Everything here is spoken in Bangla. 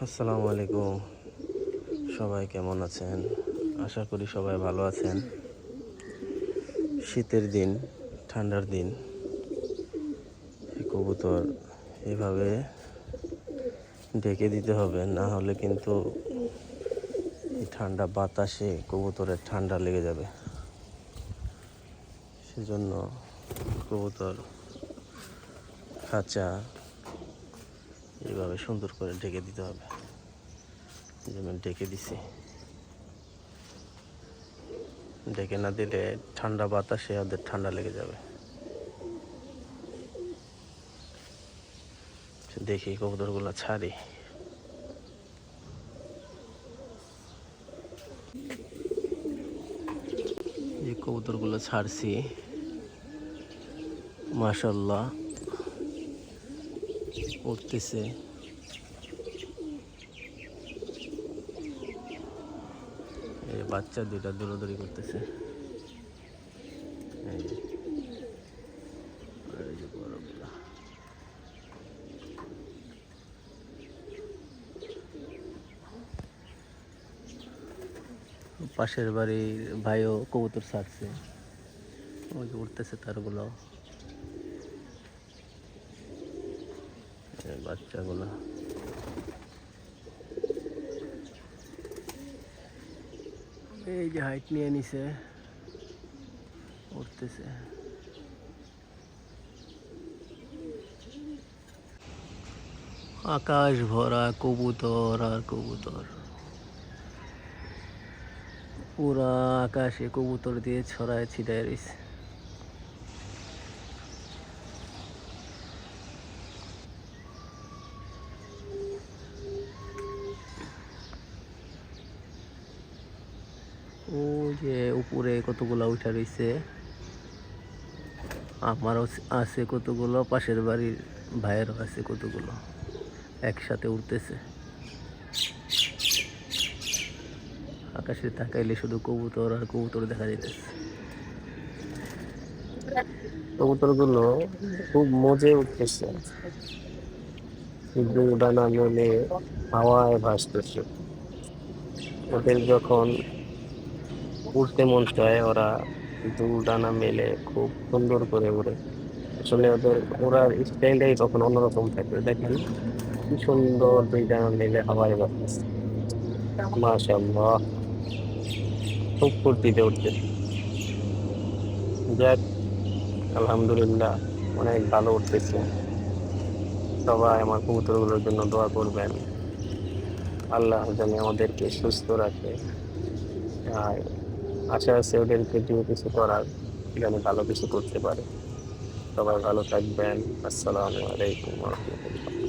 আসসালামু আলাইকুম। সবাই কেমন আছেন? আশা করি সবাই ভালো আছেন। শীতের দিন, ঠান্ডার দিন, এই কবুতর এভাবে ঢেকে দিতে হবে, না হলে কিন্তু এই ঠান্ডা বাতাসে কবুতরের ঠান্ডা লেগে যাবে। সেজন্য কবুতর খাঁচা এইভাবে সুন্দর করে ঢেকে দিতে হবে। যেমন ঢেকে দিছি, ঢেকে না দিলে ঠান্ডা বাতাসে ওদের ঠান্ডা লেগে যাবে। দেখি কবুতরগুলো ছাড়ি। যে কবুতরগুলো ছাড়ছি, মাশাআল্লাহ উঠতেছে। এই বাচ্চা দুইটা দৌড়াদৌড়ি করতেছে। এই যে, আর এই যে বড়গুলা। পাশের বাড়ির ভাইও কবুতর ছাড়ছে, ওই যে উঠতেছে তারগুলো, বাচ্চাগুলো। এই যে হাইট নিয়ে নিছে, উঠতেছে। আকাশ ভরা কবুতর আর কবুতর, পুরা আকাশে কবুতর দিয়ে ছড়ায় ছিটায় রয়েছে। ও যে উপরে কতগুলা উঠা রয়েছে, আমারও আছে কতগুলো, পাশের বাড়ির ভাইয়েরও আছে কতগুলো, একসাথে উঠতেছে। আকাশে তাকাইলে শুধু কবুতর আর কবুতর দেখা যাইতেছে। কবুতরগুলো খুব মজে উঠতেছে, কিন্তু ডানা মেলে হাওয়ায় ভাসতেছে। ওদের যখন উড়তে মন চায়, ওরা দুল ডানা মেলে খুব সুন্দর করে উড়ে। আসলে ওদের ওড়ার স্টাইলটাই তখন অন্যরকম থাকে। দেখেন কি সুন্দর দুই ডানা মেলে হাওয়ায় ভাসতেছে, মাশাআল্লাহ, খুব ফুর্তিতে উঠতেছে। যাক, আলহামদুলিল্লাহ, অনেক ভালো উঠতেছে। সবাই আমার কবুতরগুলোর জন্য দোয়া করবেন, আল্লাহ যেন আমাদেরকে সুস্থ রাখে। আর আশা আছে ওদেরকে যে কিছু করার, যেন ভালো কিছু করতে পারে। সবাই ভালো থাকবেন। আসসালামু আলাইকুম ওয়া রাহমাতুল্লাহ।